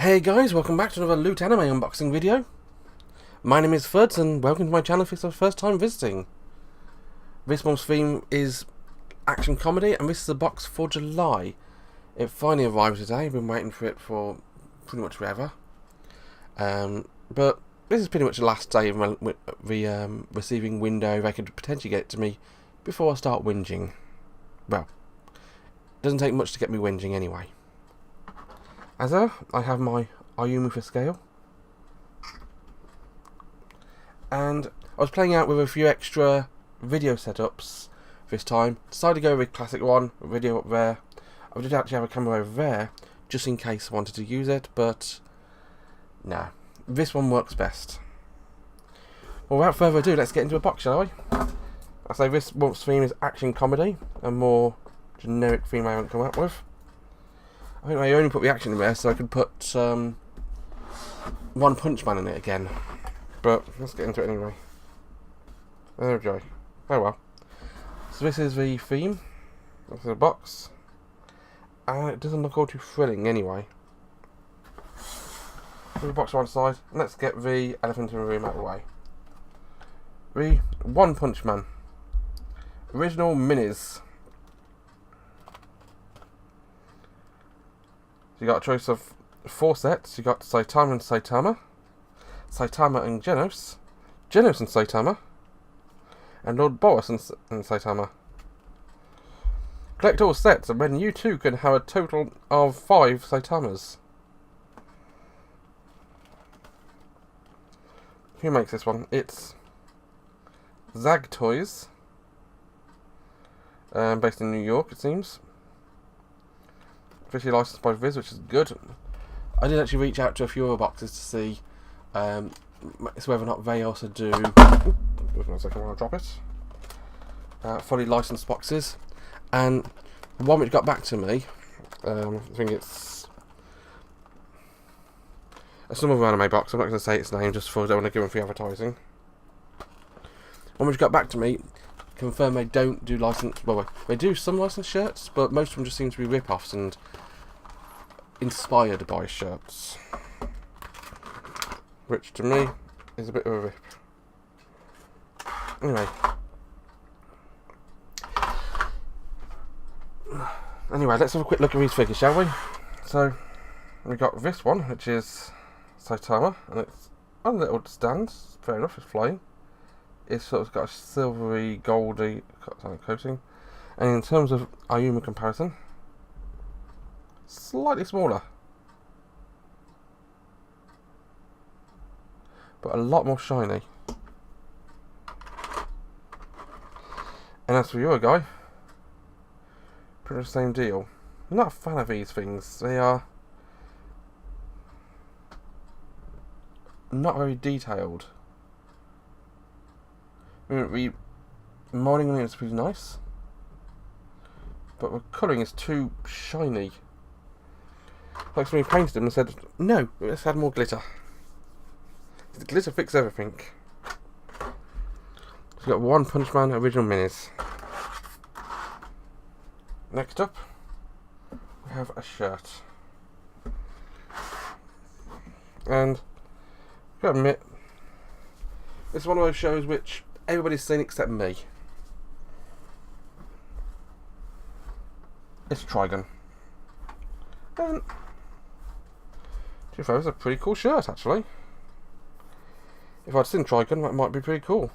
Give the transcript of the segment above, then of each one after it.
Hey guys, welcome back to another LootAnime unboxing video. My name is Fudce and welcome to my channel if it's your first time visiting. This month's theme is action comedy and this is a box for July. It finally arrived today, I've been waiting for it for pretty much forever. But this is pretty much the last day of the receiving window. They could potentially get it to me before I start whinging. Well, it doesn't take much to get me whinging anyway. As ever, I have my Ayumi scale, and I was playing out with a few extra video setups this time. Decided to go with a classic one, a video up there. I did actually have a camera over there, just in case I wanted to use it, but no, this one works best. Well, without further ado, let's get into a box, shall we? I say this month's theme is action comedy, a more generic theme I haven't come up with. I think I only put the action in there so I could put One Punch Man in it again. But let's get into it anyway. There we go. Oh well. So this is the theme. This is the box. And it doesn't look all too thrilling anyway. Put the box to one side. And let's get the elephant in the room out of the way. The One Punch Man. Original minis. You got a choice of 4 sets. You got Saitama and Saitama, Saitama and Genos, Genos and Saitama, and Lord Boris and Saitama. Collect all sets, and then you too can have a total of 5 Saitamas. Who makes this one? It's Zag Toys, based in New York, it seems. Officially licensed by Viz, which is good. I did actually reach out to a few other boxes to see whether or not they also do. Wait a second while I drop it. Fully licensed boxes, and the one which got back to me, I think it's some other anime box. I'm not going to say its name just for I don't want to give them free advertising. One which got back to me confirm they don't do licensed. Well, they do some licensed shirts, but most of them just seem to be rip-offs and inspired by shirts, which to me is a bit of a rip. Anyway, let's have a quick look at these figures, shall we? So we got this one, which is Saitama, and it's on a little stand. Fair enough, it's flying. It's sort of got a silvery, goldy coating, and in terms of Ayumi comparison, slightly smaller, but a lot more shiny. And as for your guy, pretty much the same deal. I'm not a fan of these things. They are not very detailed. The modelling on it is pretty nice, but the colouring is too shiny. Like somebody painted them and said, no, let's add more glitter. The glitter fixes everything. So we've got One Punch Man original minis. Next up, we have a shirt. And I've got to admit, it's one of those shows which everybody's seen except me. It's Trigun. And to be fair, it's a pretty cool shirt actually. If I'd seen Trigun, that might be pretty cool.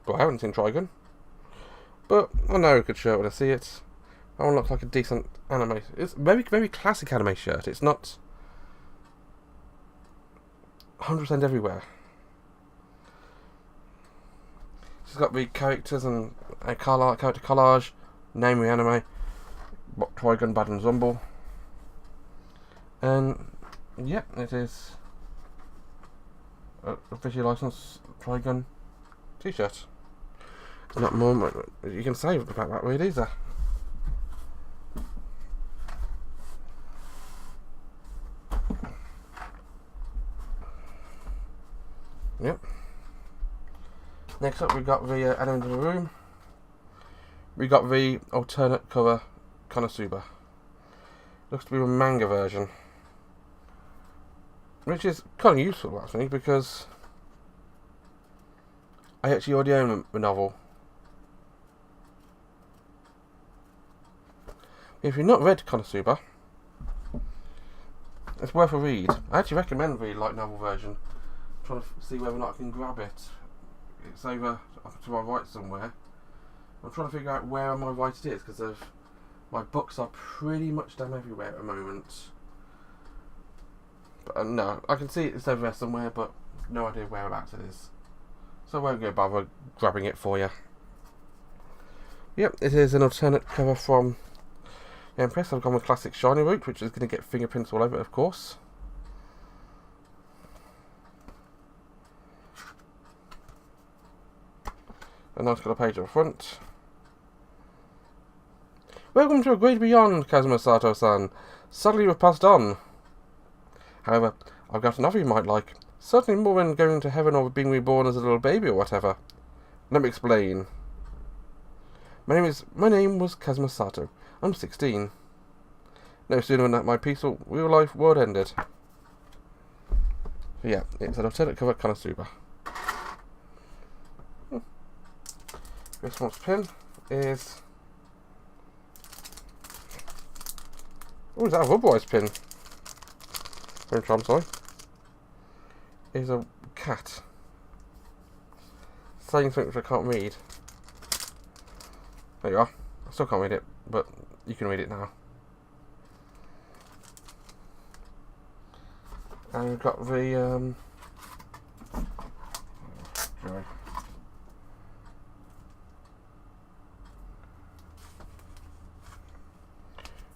But I haven't seen Trigun. But I know a good shirt when I see it. I want to look like a decent anime. It's a very, very classic anime shirt. It's not 100% everywhere. She's got the characters and a character collage, name of the anime, Trigun, Bad and Zumble. And yeah, it is a officially licensed Trigun t-shirt. There's not more you can say about that really, is there? Yep. Next up, we got the element of the room. We got the alternate cover Konosuba. Looks to be a manga version. which is kind of useful actually, because I actually already own a novel. If you've not read Konosuba, it's worth a read. I actually recommend the light novel version. I'm trying to see whether or not I can grab it. It's over to my right somewhere. I'm trying to figure out where on my right it is, because my books are pretty much damn everywhere at the moment. But no, I can see it's over there somewhere, but no idea whereabouts it is. So I won't go bother grabbing it for you. Yep, it is an alternate cover from the Empress. I've gone with classic shiny route, which is going to get fingerprints all over it, of course. A nice colour page at the front. Welcome to a great beyond, Kazuma Sato-san. Sadly we've passed on. However, I've got another you might like. Certainly more than going to heaven or being reborn as a little baby or whatever. Let me explain. My name was Kazuma Sato. I'm 16. No sooner than my peaceful real life world ended. So yeah, it's an alternate cover Konosuba. This month's pin is... oh, is that a Rubwise pin? I'm sorry. Is a cat saying something which I can't read. There you are. I still can't read it, but you can read it now. And we've got the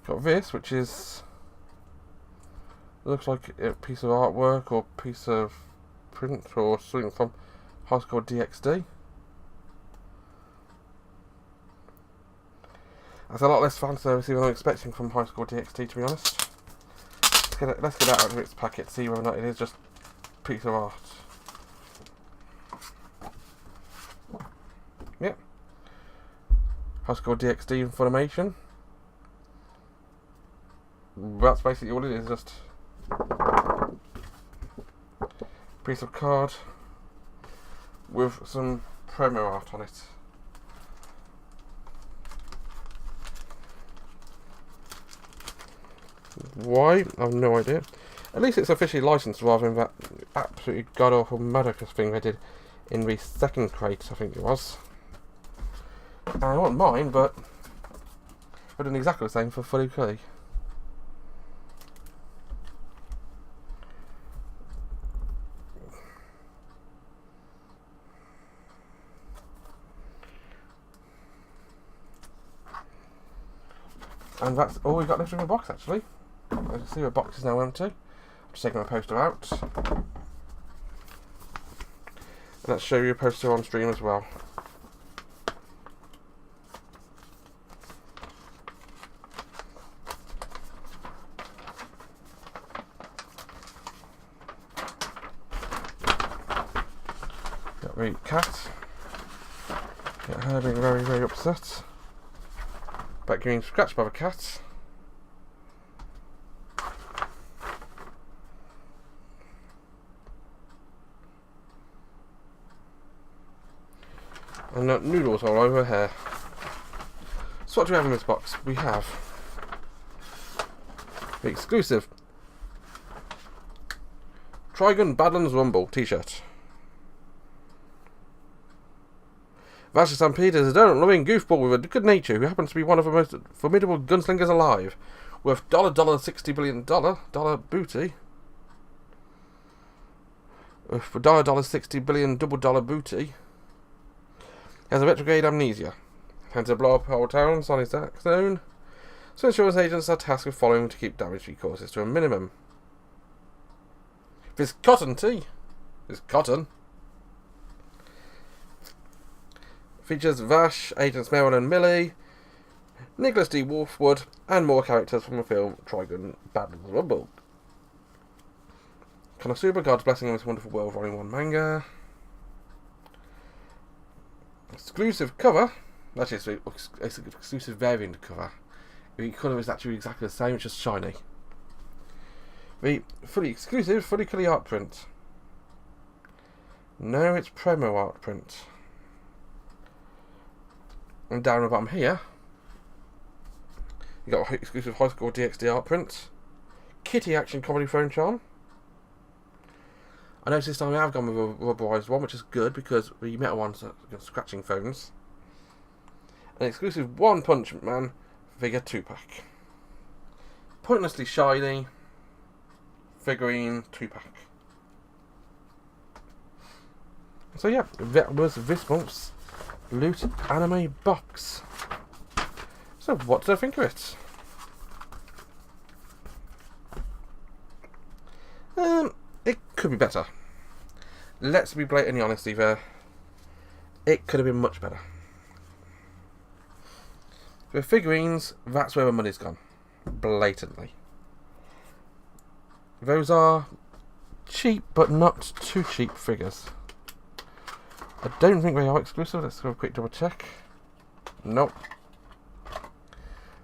got this, which is looks like a piece of artwork or piece of print or something from High School DxD. That's a lot less fan service than I'm expecting from High School DxD, to be honest. Let's get that out of its packet, see whether or not it is just a piece of art. Yep. High School DxD in Funimation. That's basically all it is, just a piece of card with some promo art on it. Why? I have no idea. At least it's officially licensed rather than that absolutely god-awful Madocus thing they did in the second crate, I think it was. And I want mine, but I've done exactly the same for Fully Clay. And that's all we've got left in the box, actually. As you can see, the box is now empty. I'm just taking my poster out. And let's show you a poster on stream as well. Got the cat. Get her being very, very upset about getting scratched by the cat. And noodles all over here. So what do we have in this box? We have the exclusive Trigun Badlands Rumble t-shirt. Vasher Stampede is a donut-loving goofball with a good nature who happens to be one of the most formidable gunslingers alive. Worth $60 billion booty. With $60 billion double dollar booty. He has a retrograde amnesia. Tends to blow up whole towns on his own. So insurance agents are tasked with following to keep damage he causes to a minimum. This cotton tea. This cotton. Features Vash, Agents Merrill and Millie, Nicholas D. Wolfwood, and more characters from the film Trigun Badlands Rumble. Konosuba, God's Blessing on This Wonderful World, Volume 1 manga. Exclusive cover. Actually, it's an exclusive variant cover. The colour is actually exactly the same, it's just shiny. The fully exclusive, fully colour art print. No, it's promo art print. And down the bottom here, you got exclusive high score DxD art print. Kitty action comedy phone charm. I noticed this time I have gone with a rubberized one, which is good because the metal ones are scratching phones. An exclusive One Punch Man figure 2-pack. Pointlessly shiny figurine 2-pack. So yeah, that was this month's Loot Anime box. So what did I think of it? It could be better. Let's be blatantly honest there. It could have been much better. With figurines, that's where the money's gone. Blatantly. Those are cheap, but not too cheap figures. I don't think they are exclusive. Let's have a quick double check. Nope.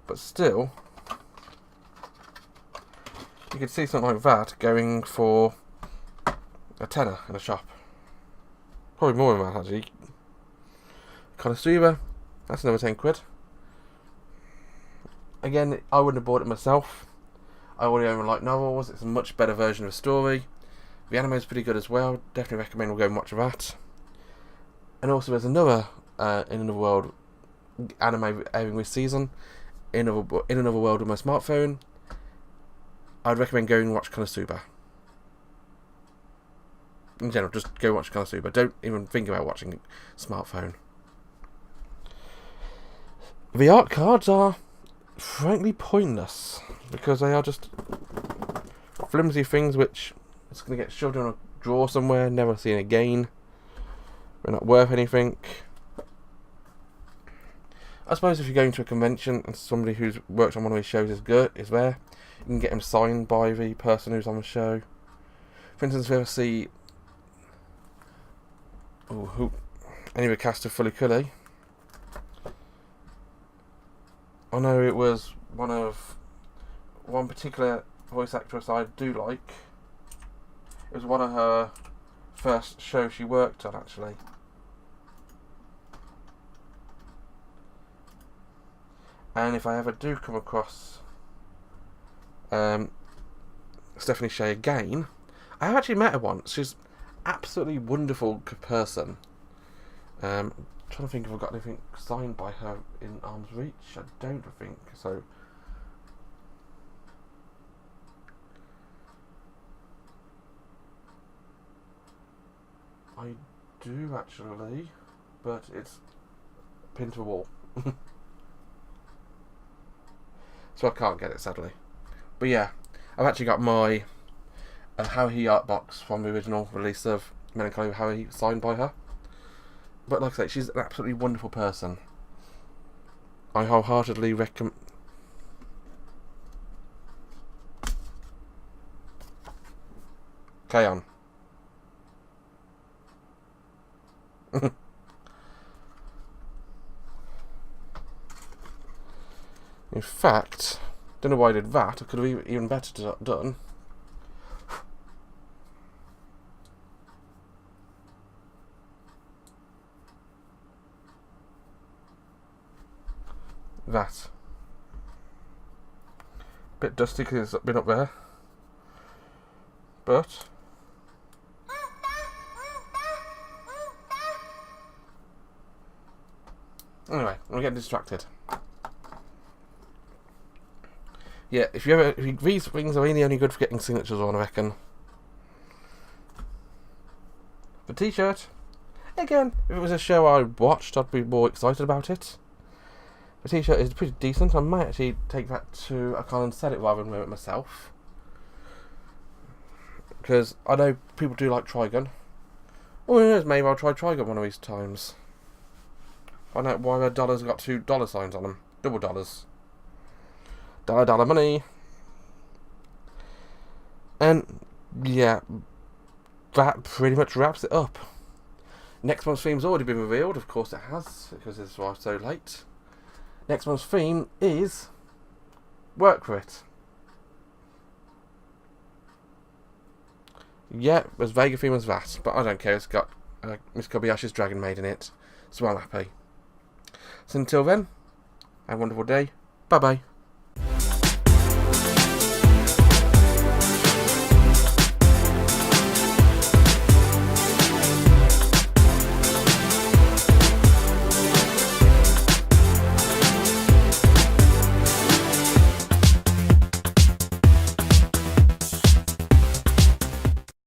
But still, you could see something like that going for a tenner in a shop. Probably more than that, actually. Konosuba, that's another 10 quid. Again, I wouldn't have bought it myself. I already own light novels. It's a much better version of a story. The anime is pretty good as well. Definitely recommend we'll go and watch that. And also, there's another In Another World anime airing this season. In Another World with my smartphone. I'd recommend going and watch Konosuba. In general, just go watch Konosuba. Don't even think about watching smartphone. The art cards are frankly pointless because they are just flimsy things which it's going to get shoved in a drawer somewhere, never seen again. They're not worth anything. I suppose if you're going to a convention and somebody who's worked on one of these shows is there, you can get him signed by the person who's on the show. For instance, if you ever see any of the cast of Fully Cully, I know it was one particular voice actress I do like. It was one of her first shows she worked on, actually. And if I ever do come across Stephanie Shea again, I have actually met her once. She's an absolutely wonderful person. I'm trying to think if I've got anything signed by her in arm's reach. I don't think so. I do actually, but it's pinned to a wall. So I can't get it, sadly. But yeah, I've actually got my Haruhi art box from the original release of Melancholy with Haruhi signed by her. But like I say, she's an absolutely wonderful person. I wholeheartedly recommend. Carry on. In fact, don't know why I did that. I could have even better done. That. Bit dusty because it's been up there. But anyway, I'm getting distracted. Yeah, if these things are really only good for getting signatures on, I reckon. The t-shirt, again, if it was a show I watched, I'd be more excited about it. The t-shirt is pretty decent. I might actually take that to a con and sell it rather than wear it myself. Because I know people do like Trigun. Oh, who knows, maybe I'll try Trigun one of these times. Find out why their dollars got $2 signs on them. Double dollars. Dollar money. And yeah, that pretty much wraps it up. Next month's theme's already been revealed. Of course it has, because it's why so late. Next month's theme is Work For It. Yeah, as vague a theme as that, but I don't care. It's got Miss Kobayashi's Dragon Maid in it, so I'm happy. So until then, have a wonderful day. Bye bye.